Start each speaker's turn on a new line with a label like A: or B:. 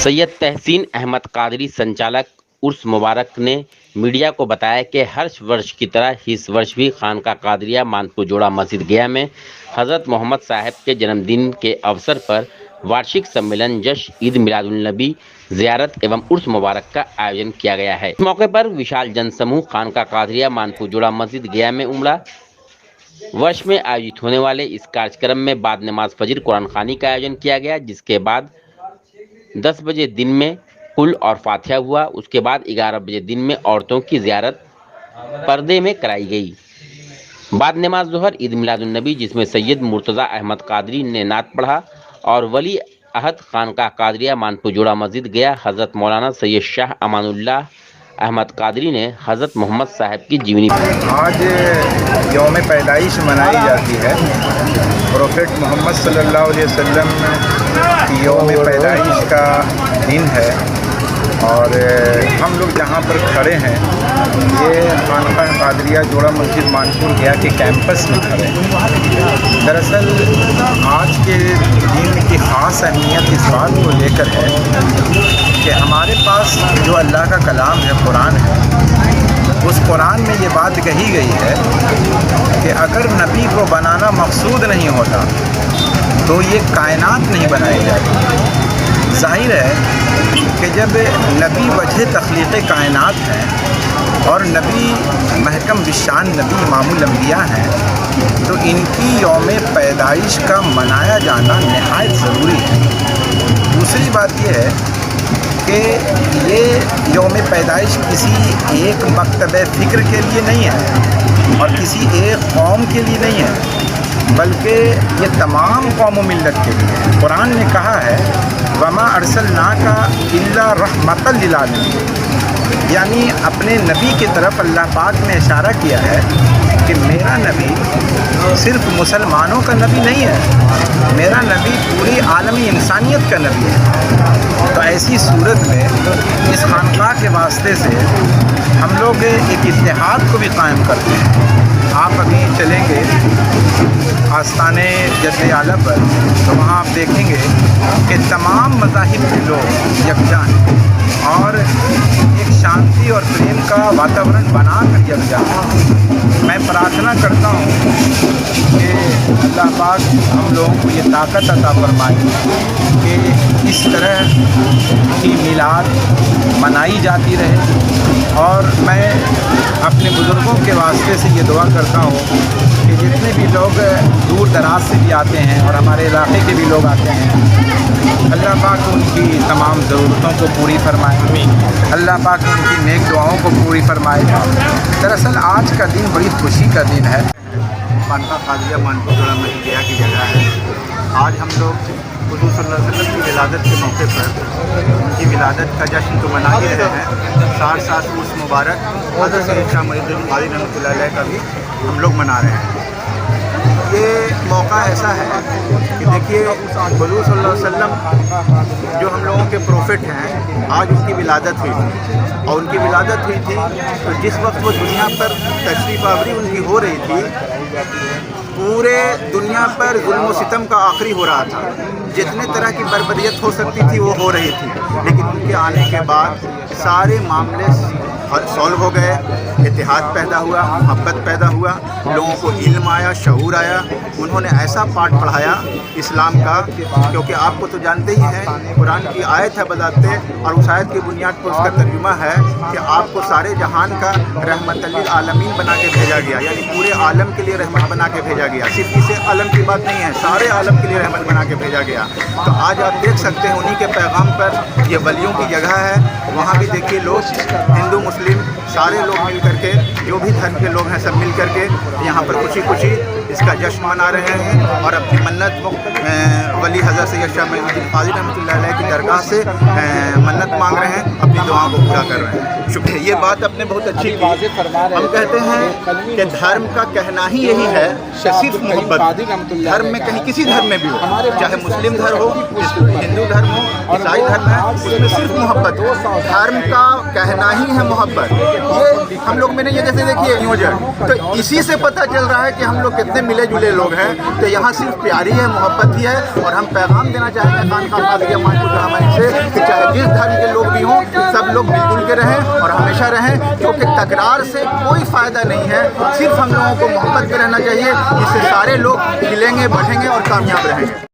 A: सैयद तहसीन अहमद कादरी संचालक उर्स मुबारक ने मीडिया को बताया कि हर वर्ष की तरह इस वर्ष भी खानका कादरिया मानपुर जोड़ा मस्जिद गया में हज़रत मोहम्मद साहब के जन्मदिन के अवसर पर वार्षिक सम्मेलन जश्न ईद मिलादुन नबी ज़ियारत एवं उर्स मुबारक का आयोजन किया गया है। इस मौके पर विशाल जनसमूह खानका कादरिया मानपुर जोड़ा मस्जिद गया में उमड़ा। वर्ष में आयोजित होने वाले इस कार्यक्रम में बाद नमाज फजर कुरान खानी का आयोजन किया गया, जिसके बाद 10 बजे दिन में कुल और फातिहा हुआ। उसके बाद 11 बजे दिन में औरतों की ज़ियारत पर्दे में कराई गई। बाद नमाज ज़ोहर ईद मिलादुन नबी, जिसमें सैयद मुर्तज़ा अहमद कादरी ने नात पढ़ा और वली अहद खानका कादरिया मानपुर जोड़ा मस्जिद गया हज़रत मौलाना सैयद शाह अमानुल्लाह अहमद कादरी ने हज़रत मोहम्मद साहब की जीवनी।
B: आज यौम पैदाइश मनाई जाती है। प्रोफेट मोहम्मद सल्लल्लाहु अलैहि वसल्लम की यौम पैदाइश का दिन है और हम लोग जहाँ पर खड़े हैं ये खानका कादरिया जोड़ा मस्जिद मानपुर गया के कैंपस में खड़े हैं। दरअसल आज के दिन की ख़ास अहमियत इस बात को लेकर है कि हमारे पास जो अल्लाह का कलाम है, कुरान है, उस कुरान में ये बात कही गई है कि अगर नबी को बनाना मकसूद नहीं होता तो ये कायनात नहीं बनाई जाती। ज़ाहिर है कि जब नबी वजह तख्लीक़ कायनात हैं और नबी महकम बिशान नबी इमामुल अंबिया हैं तो इनकी यौम पैदाइश का मनाया जाना नहायत ज़रूरी है। दूसरी बात यह है कि ये यौम पैदाइश किसी एक मकतब फ़िक्र के लिए नहीं है और किसी एक कौम के लिए नहीं है, बल्कि ये तमाम कौम व मिल्लत के लिए है। कुरान ने कहा है वमा अरसलनाका इल्ला रहमतल लिल आलमीन, यानी अपने नबी की तरफ अल्लाह पाक ने इशारा किया है कि मेरा नबी सिर्फ मुसलमानों का नबी नहीं है, मेरा नबी पूरी आलमी इंसानियत का नबी है। तो ऐसी सूरत में इस खानका के वास्ते से हम लोग एक इत्तेहाद को भी कायम करते हैं। आप अभी चलेंगे आस्ताने जद्द आला पर तो वहाँ आप देखेंगे कि तमाम मज़ाहिब के लोग यकजा हैं और एक शांति और प्रेम का वातावरण बनाकर यकजा हैं। मैं प्रार्थना करता हूँ कि अल्लाह पाक हम लोगों को ये ताकत अता फरमाए कि इस तरह की मिलाद मनाई जाती रहे। और मैं अपने बुज़ुर्गों के वास्ते से ये दुआ करता हूँ कि जितने भी लोग दूर दराज से भी आते हैं और हमारे इलाके के भी लोग आते हैं, अल्लाह पाक उनकी तमाम ज़रूरतों को पूरी फरमाए, अल्लाह पाक उनकी नेक दुआओं को पूरी फरमाए। दरअसल आज का दिन बड़ी खुशी का दिन है। खानका कादरिया मानपुर जोड़ा मस्जिद गया की जगह है। आज हम लोग हुज़ूर सल्लल्लाहु अलैहि वसल्लम की विलादत के मौके पर उनकी विलादत का जश्न तो मना ही रहे हैं, साथ साथ उर्स मुबारक हज़रत सैयद शाह मुईनुद्दीन कादरी रहमतुल्लाह अलैह का भी हम लोग मना रहे हैं। ये मौका ऐसा है कि देखिए हुज़ूर सल्लल्लाहु अलैहि वसल्लम जो हम लोगों के प्रोफेट हैं, आज उनकी विलादत हुई थी और उनकी विलादत हुई थी तो जिस वक्त वो दुनिया पर तशरीफ़ आवरी उनकी हो रही थी, पूरे दुनिया पर जुल्म व सितम का आखिरी हो रहा था। जितने तरह की बर्बरियत हो सकती थी वो हो रही थी, लेकिन उनके आने के बाद सारे मामले सॉल्व हो गए, इत्तेहाद पैदा हुआ, मोहब्बत पैदा हुआ, लोगों को इल्म आया, शऊर आया। उन्होंने ऐसा पाठ पढ़ाया इस्लाम का, क्योंकि आपको तो जानते ही हैं कुरान की आयत है बताते, और उस आयत की बुनियाद पर उसका तर्जुमा है कि आपको सारे जहान का रहमतुल लिल आलमीन बना के भेजा गया, यानी पूरे आलम के लिए रहमत बना के भेजा गया। सिर्फ किसी आलम की बात नहीं है, सारे आलम के लिए रहमत बना के भेजा गया। तो आज आप देख सकते हैं उन्हीं के पैगाम पर ये वलियों की जगह है। वहाँ भी देखिए लोग हिंदू मुस्लिम सारे लोग मिल करके, जो भी धर्म के लोग हैं सब मिल करके यहाँ पर खुशी खुशी इसका जश्न मना रहे हैं और अपनी मन्नत वली हज़रत सैयद शाह मुईनुद्दीन कादरी रहमतुल्लाह अलैह की दरगाह से मन्नत मांग रहे हैं, अपनी दुआओं को पूरा कर रहे हैं। शुक्रिया। ये बात आपने बहुत अच्छी की। हम कहते हैं कि धर्म का कहना ही यही है कि सिर्फ मोहब्बत, धर्म में कहीं किसी धर्म में भी हो, चाहे मुस्लिम धर्म हो, हिंदू धर्म हो, ईसाई धर्म है, उसमें सिर्फ मोहब्बत हो। धर्म का कहना ही है मोहब्बत। ये हम लोग में ये जैसे देखिए न्यूज, तो इसी से पता चल रहा है कि हम लोग कितने मिले जुले लोग हैं। तो यहाँ सिर्फ प्यारी है, मोहब्बत ही है और
C: اور ہم پیغام دینا چاہتے ہیں خانقاہ قادریہ مانپور جوڑا مسجد سے کہ چاہے جس دھرم کے لوگ بھی ہوں سب لوگ مل جل کے رہیں اور ہمیشہ رہیں، کیونکہ تکرار سے کوئی فائدہ نہیں ہے، صرف ہم لوگوں کو محبت میں رہنا چاہیے، اس سے سارے لوگ کھلیں گے، بڑھیں گے اور کامیاب رہیں گے۔